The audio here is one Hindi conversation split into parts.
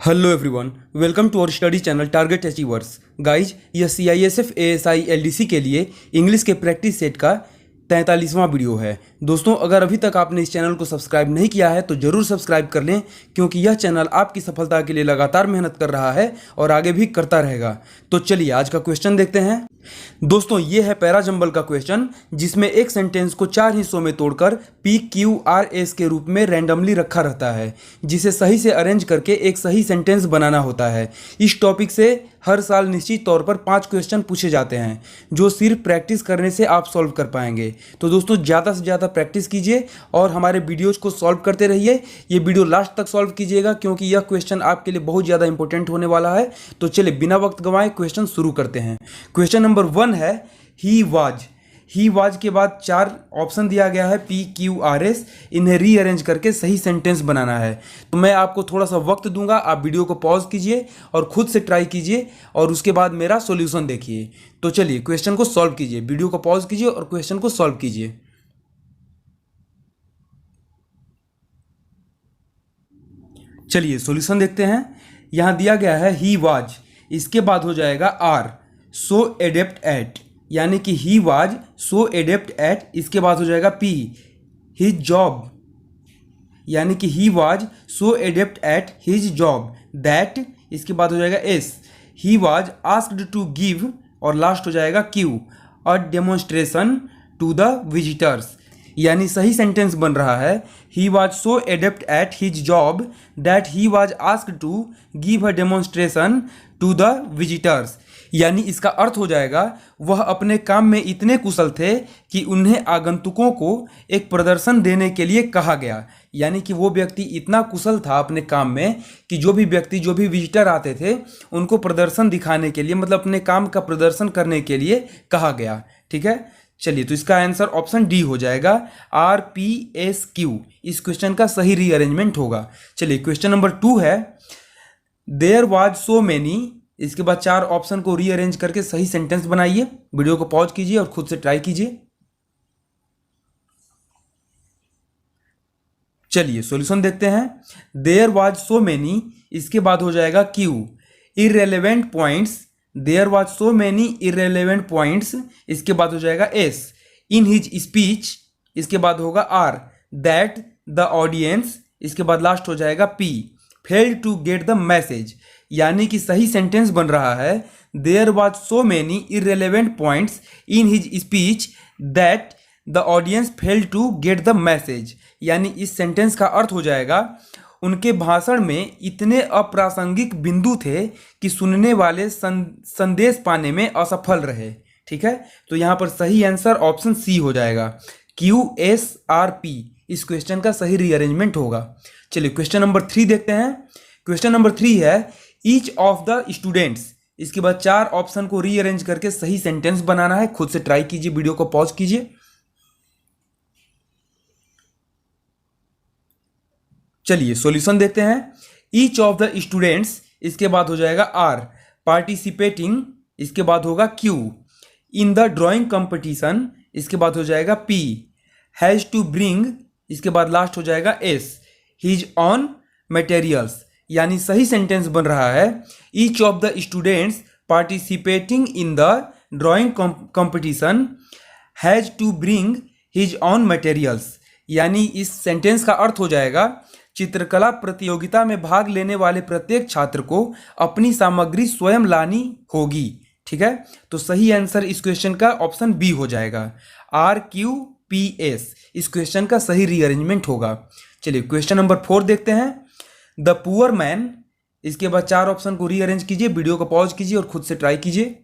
Hello everyone, welcome to our study channel target achievers. Guys, यह CISF ASI LDC के लिए इंग्लिश के प्रैक्टिस सेट का 43वां वीडियो है। दोस्तों, अगर अभी तक आपने इस चैनल को सब्सक्राइब नहीं किया है तो ज़रूर सब्सक्राइब कर लें, क्योंकि यह चैनल आपकी सफलता के लिए लगातार मेहनत कर रहा है और आगे भी करता रहेगा। तो चलिए आज का क्वेश्चन देखते हैं। दोस्तों, ये है पैरा जंबल का क्वेश्चन, जिसमें एक सेंटेंस को 4 हिस्सों में तोड़कर PQRS के रूप में रैंडमली रखा रहता है, जिसे सही से अरेंज करके एक सही सेंटेंस बनाना होता है। इस टॉपिक से हर साल निश्चित तौर पर 5 क्वेश्चन पूछे जाते हैं, जो सिर्फ प्रैक्टिस करने से आप सॉल्व कर पाएंगे। तो दोस्तों, ज़्यादा से ज़्यादा प्रैक्टिस कीजिए और हमारे वीडियोज़ को सॉल्व करते रहिए। ये वीडियो लास्ट तक सॉल्व कीजिएगा, क्योंकि यह क्वेश्चन आपके लिए बहुत ज़्यादा इंपॉर्टेंट होने वाला है। तो चलिए बिना वक्त गंवाए क्वेश्चन शुरू करते हैं। क्वेश्चन नंबर 1 है ही वाज के बाद 4 ऑप्शन दिया गया है PQRS। इन्हें रीअरेंज करके सही सेंटेंस बनाना है। तो मैं आपको थोड़ा सा वक्त दूंगा, आप वीडियो को पॉज कीजिए और खुद से ट्राई कीजिए और उसके बाद मेरा सॉल्यूशन देखिए। तो चलिए क्वेश्चन को सॉल्व कीजिए, वीडियो को पॉज कीजिए और क्वेश्चन को सॉल्व कीजिए। चलिए सॉल्यूशन देखते हैं। यहां दिया गया है ही वाज, इसके बाद हो जाएगा आर, सो एडेप्ट एट, यानी कि he was so adept at. इसके बाद हो जाएगा पी, हिज जॉब, यानी कि he was so adept at his job. That, इसके बाद हो जाएगा S, he was asked to give, और लास्ट हो जाएगा Q, a demonstration to the visitors. यानी सही सेंटेंस बन रहा है he was so adept at his job that he was asked to give a demonstration to the visitors. यानी इसका अर्थ हो जाएगा वह अपने काम में इतने कुशल थे कि उन्हें आगंतुकों को एक प्रदर्शन देने के लिए कहा गया। यानी कि वो व्यक्ति इतना कुशल था अपने काम में कि जो भी विजिटर आते थे उनको प्रदर्शन दिखाने के लिए, मतलब अपने काम का प्रदर्शन करने के लिए कहा गया। ठीक है, चलिए तो इसका आंसर ऑप्शन डी हो जाएगा, RPSQ। इस क्वेश्चन का सही रीअरेंजमेंट होगा। चलिए क्वेश्चन नंबर 2 है देयर वाज सो मेनी। इसके बाद 4 ऑप्शन को रीअरेंज करके सही सेंटेंस बनाइए। वीडियो को पॉज कीजिए और खुद से ट्राई कीजिए। चलिए सॉल्यूशन देखते हैं। देयर वाज सो मेनी, इसके बाद हो जाएगा Q, irrelevant points. There was so many irrelevant points, इसके बाद हो जाएगा एस, इन हिज स्पीच, इसके बाद होगा आर, दैट द ऑडियंस, इसके बाद लास्ट हो जाएगा P, failed to get the message. यानी कि सही सेंटेंस बन रहा है there was so many irrelevant points in his speech that the audience failed to get the message. यानी इस सेंटेंस का अर्थ हो जाएगा उनके भाषण में इतने अप्रासंगिक बिंदु थे कि सुनने वाले संदेश पाने में असफल रहे। ठीक है, तो यहाँ पर सही आंसर ऑप्शन सी हो जाएगा, QSRP। इस क्वेश्चन का सही रीअरेंजमेंट होगा। चलिए क्वेश्चन नंबर 3 देखते हैं। क्वेश्चन नंबर 3 है ईच ऑफ द स्टूडेंट्स। इसके बाद 4 ऑप्शन को रीअरेंज करके सही सेंटेंस बनाना है। खुद से ट्राई कीजिए, वीडियो को पॉज कीजिए। चलिए सॉल्यूशन देखते हैं। ईच ऑफ द स्टूडेंट्स, इसके बाद हो जाएगा आर, पार्टिसिपेटिंग, इसके बाद होगा Q, in the drawing competition, इसके बाद हो जाएगा पी, हैज टू ब्रिंग, इसके बाद लास्ट हो जाएगा एस, हिज ऑन मटेरियल्स। यानी सही सेंटेंस बन रहा है each of the students participating in the drawing competition has to bring his own materials. यानी इस सेंटेंस का अर्थ हो जाएगा चित्रकला प्रतियोगिता में भाग लेने वाले प्रत्येक छात्र को अपनी सामग्री स्वयं लानी होगी। ठीक है, तो सही आंसर इस क्वेश्चन का ऑप्शन बी हो जाएगा, RQPS। इस क्वेश्चन का सही रीअरेंजमेंट होगा। चलिए क्वेश्चन नंबर 4 देखते हैं। द पुअर मैन, इसके बाद 4 ऑप्शन को रीअरेंज कीजिए, वीडियो को पॉज कीजिए और खुद से ट्राई कीजिए।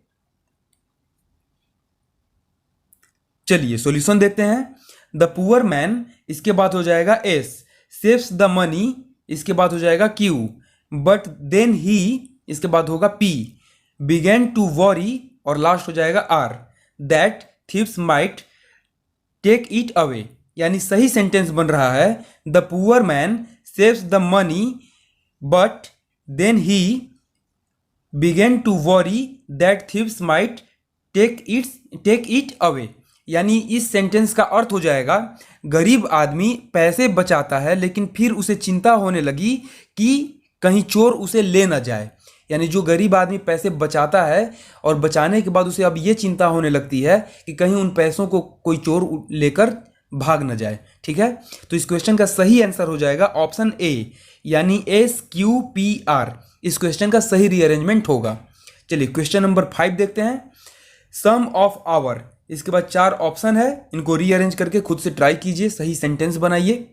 चलिए सॉल्यूशन देखते हैं। द पुअर मैन, इसके बाद हो जाएगा एस, सेव्स द मनी, इसके बाद हो जाएगा क्यू, बट देन ही, इसके बाद होगा पी, बिगेन टू वॉरी, और लास्ट हो जाएगा R, that thieves might take it away. यानी सही सेंटेंस बन रहा है the poor man saves the money but then he begin to worry that thieves might take it away. यानी इस सेंटेंस का अर्थ हो जाएगा गरीब आदमी पैसे बचाता है, लेकिन फिर उसे चिंता होने लगी कि कहीं चोर उसे ले ना जाए। यानी जो गरीब आदमी पैसे बचाता है और बचाने के बाद उसे अब ये चिंता होने लगती है कि कहीं उन पैसों को कोई चोर लेकर भाग न जाए। ठीक है, तो इस क्वेश्चन का सही आंसर हो जाएगा ऑप्शन ए, यानी SQPR इस क्वेश्चन का सही रीअरेंजमेंट होगा। चलिए क्वेश्चन नंबर 5 देखते हैं। सम ऑफ आवर, इसके बाद 4 ऑप्शन है, इनको रीअरेंज करके खुद से ट्राई कीजिए, सही सेंटेंस बनाइए।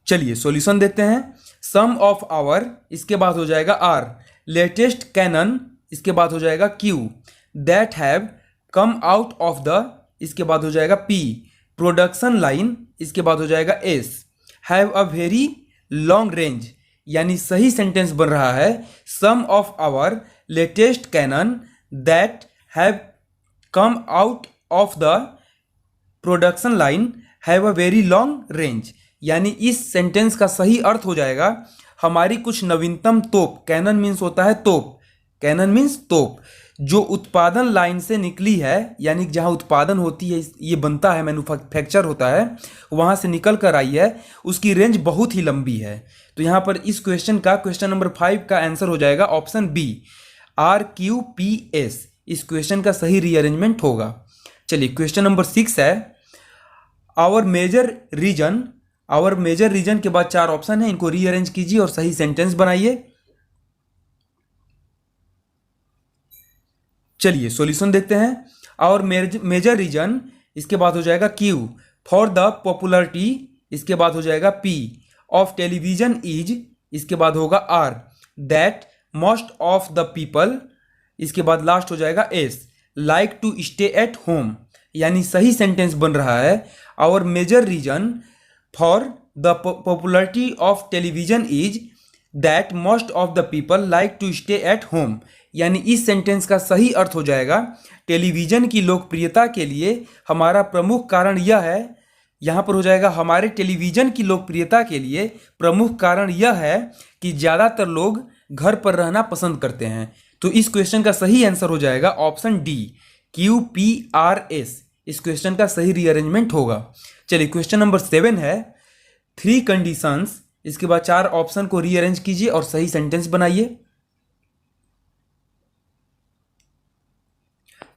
चलिए सॉल्यूशन देखते हैं। सम ऑफ आवर, इसके बाद हो जाएगा आर। लेटेस्ट कैनन, इसके बाद हो जाएगा Q. That have come out of the, इसके बाद हो जाएगा पी। प्रोडक्शन लाइन, इसके बाद हो जाएगा as. Have a very long range, यानी सही सेंटेंस बन रहा है some of our latest Canon that have come out of the production line have a very long range. यानी इस सेंटेंस का सही अर्थ हो जाएगा हमारी कुछ नवीनतम तोप, कैनन मीन्स होता है तोप, कैनन मीन्स तोप, जो उत्पादन लाइन से निकली है, यानी जहां उत्पादन होती है, ये बनता है, मैन्युफैक्चर होता है, वहां से निकल कर आई है, उसकी रेंज बहुत ही लंबी है। तो यहां पर इस क्वेश्चन का, क्वेश्चन नंबर 5 का आंसर हो जाएगा ऑप्शन बी, RQPS इस क्वेश्चन का सही रीअरेंजमेंट होगा। चलिए क्वेश्चन नंबर 6 है। Our major reason, our major reason के बाद 4 ऑप्शन है, इनको रीअरेंज कीजिए और सही सेंटेंस बनाइए। चलिए सॉल्यूशन देखते हैं। आवर मेजर रीजन, इसके बाद हो जाएगा क्यू। फॉर द पॉपुलरिटी, इसके बाद हो जाएगा पी। ऑफ टेलीविजन इज, इसके बाद होगा R. That most of the people, इसके बाद लास्ट हो जाएगा S. Like to stay at home, यानी सही सेंटेंस बन रहा है our major reason for the popularity of television is that most of the people like to stay at home. यानी इस सेंटेंस का सही अर्थ हो जाएगा टेलीविजन की लोकप्रियता के लिए हमारा प्रमुख कारण यह है, यहाँ पर हो जाएगा हमारे टेलीविजन की लोकप्रियता के लिए प्रमुख कारण यह है कि ज़्यादातर लोग घर पर रहना पसंद करते हैं। तो इस क्वेश्चन का सही आंसर हो जाएगा ऑप्शन डी, QPRS इस क्वेश्चन का सही रीअरेंजमेंट होगा। चलिए क्वेश्चन नंबर 7 है। 3 कंडीशंस, इसके बाद 4 ऑप्शन को रीअरेंज कीजिए और सही सेंटेंस बनाइए।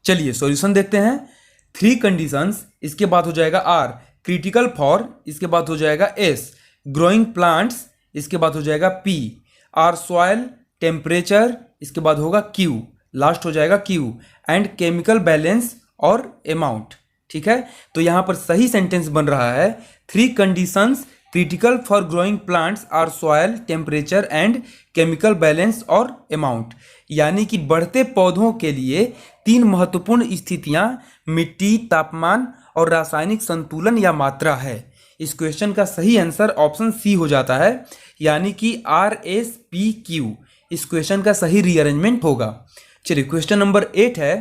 चलिए सॉल्यूशन देखते हैं। 3 कंडीशंस, इसके बाद हो जाएगा आर। क्रिटिकल फॉर, इसके बाद हो जाएगा एस। ग्रोइंग प्लांट्स, इसके बाद हो जाएगा पी। आर सॉइल टेम्परेचर, इसके बाद होगा क्यू, लास्ट हो जाएगा क्यू। एंड केमिकल बैलेंस और अमाउंट। ठीक है, तो यहां पर सही सेंटेंस बन रहा है 3 conditions critical for growing plants are soil temperature and chemical balance और अमाउंट। यानी कि बढ़ते पौधों के लिए 3 महत्वपूर्ण स्थितियां मिट्टी, तापमान और रासायनिक संतुलन या मात्रा है। इस क्वेश्चन का सही आंसर ऑप्शन सी हो जाता है, यानी कि RSPQ इस क्वेश्चन का सही रीअरेंजमेंट होगा। चलिए क्वेश्चन नंबर 8 है।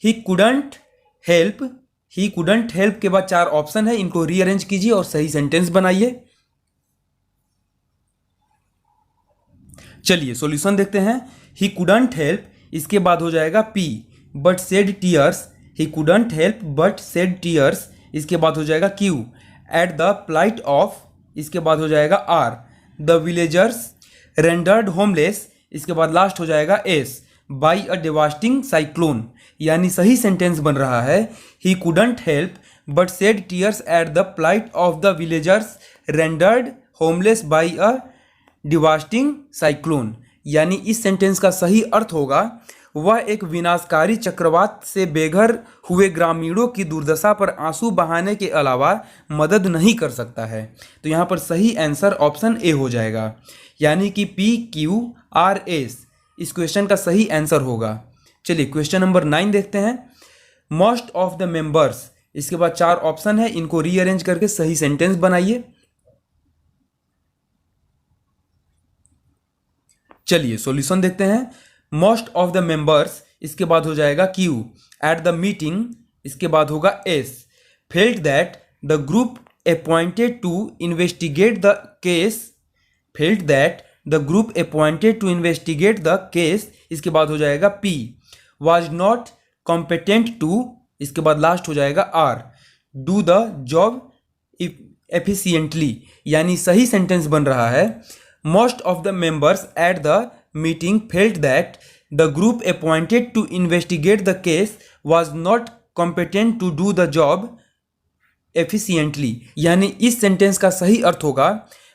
He couldn't help, he couldn't help के बाद 4 ऑप्शन है, इनको रीअरेंज कीजिए और सही सेंटेंस बनाइए। चलिए सॉल्यूशन देखते हैं। ही कुडंट हेल्प, इसके बाद हो जाएगा P. But shed tears, he couldn't help but shed tears, इसके बाद हो जाएगा Q. At the plight of, इसके बाद हो जाएगा R. The villagers rendered homeless, इसके बाद लास्ट हो जाएगा S. By a devastating cyclone, यानी सही सेंटेंस बन रहा है he couldn't help but shed tears at the plight of the villagers rendered homeless by a devastating cyclone. यानी इस सेंटेंस का सही अर्थ होगा वह एक विनाशकारी चक्रवात से बेघर हुए ग्रामीणों की दुर्दशा पर आंसू बहाने के अलावा मदद नहीं कर सकता है। तो यहाँ पर सही आंसर ऑप्शन ए हो जाएगा, यानी कि PQRS इस क्वेश्चन का सही आंसर होगा। चलिए क्वेश्चन नंबर 9 देखते हैं। मोस्ट ऑफ द मेंबर्स, इसके बाद 4 ऑप्शन है, इनको रीअरेंज करके सही सेंटेंस बनाइए। चलिए सॉल्यूशन देखते हैं। मोस्ट ऑफ द मेंबर्स, इसके बाद हो जाएगा क्यू। एट द मीटिंग, इसके बाद होगा S. Felt that the group appointed to investigate the case, felt that the group appointed to investigate the case, इसके बाद हो जाएगा P. Was not competent to, इसके बाद लास्ट हो जाएगा R. Do the job efficiently, यानी सही सेंटेंस बन रहा है most of the members at the meeting felt that the group appointed to investigate the case was not competent to do the job efficiently, यानी इस सेंटेंस का सही अर्थ होगा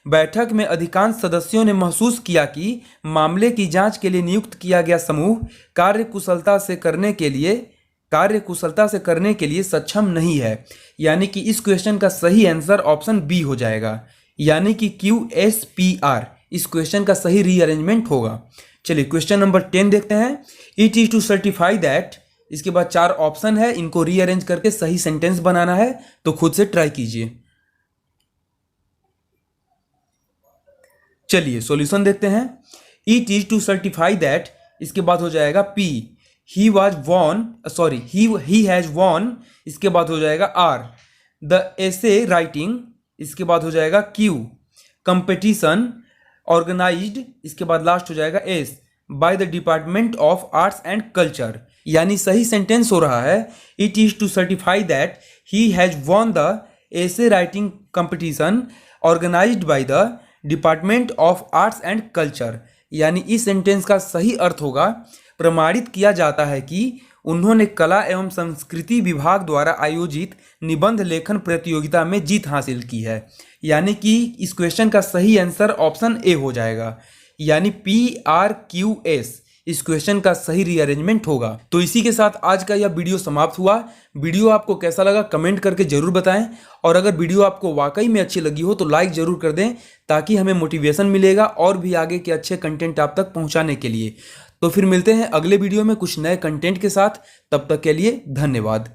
बैठक में अधिकांश सदस्यों ने महसूस किया कि मामले की जांच के लिए नियुक्त किया गया समूह कार्य कुशलता से करने के लिए सक्षम नहीं है। यानी कि इस क्वेश्चन का सही आंसर ऑप्शन बी हो जाएगा, यानी कि QSPR इस क्वेश्चन का सही रीअरेंजमेंट होगा। चलिए क्वेश्चन नंबर 10 देखते हैं। It is to certify that, इसके बाद 4 ऑप्शन है, इनको रीअरेंज करके सही सेंटेंस बनाना है, तो खुद से ट्राई कीजिए। चलिए सॉल्यूशन देखते हैं। It is to certify that, इसके बाद हो जाएगा P, ही हैज वॉन, इसके बाद हो जाएगा R, द एसे राइटिंग, इसके बाद हो जाएगा Q, कंपटीशन ऑर्गेनाइज्ड, इसके बाद लास्ट हो जाएगा S, by the department of arts and culture. यानी सही सेंटेंस हो रहा है it is to certify that he has won the essay writing competition organised by the department of arts and culture. यानी इस सेंटेंस का सही अर्थ होगा प्रमाणित किया जाता है कि उन्होंने कला एवं संस्कृति विभाग द्वारा आयोजित निबंध लेखन प्रतियोगिता में जीत हासिल की है। यानी कि इस क्वेश्चन का सही आंसर ऑप्शन ए हो जाएगा, यानी PRQS इस क्वेश्चन का सही रीअरेंजमेंट होगा। तो इसी के साथ आज का यह वीडियो समाप्त हुआ। वीडियो आपको कैसा लगा कमेंट करके जरूर बताएं, और अगर वीडियो आपको वाकई में अच्छी लगी हो तो लाइक जरूर कर दें, ताकि हमें मोटिवेशन मिलेगा और भी आगे के अच्छे कंटेंट आप तक पहुंचाने के लिए। तो फिर मिलते हैं अगले वीडियो में कुछ नए कंटेंट के साथ, तब तक के लिए धन्यवाद।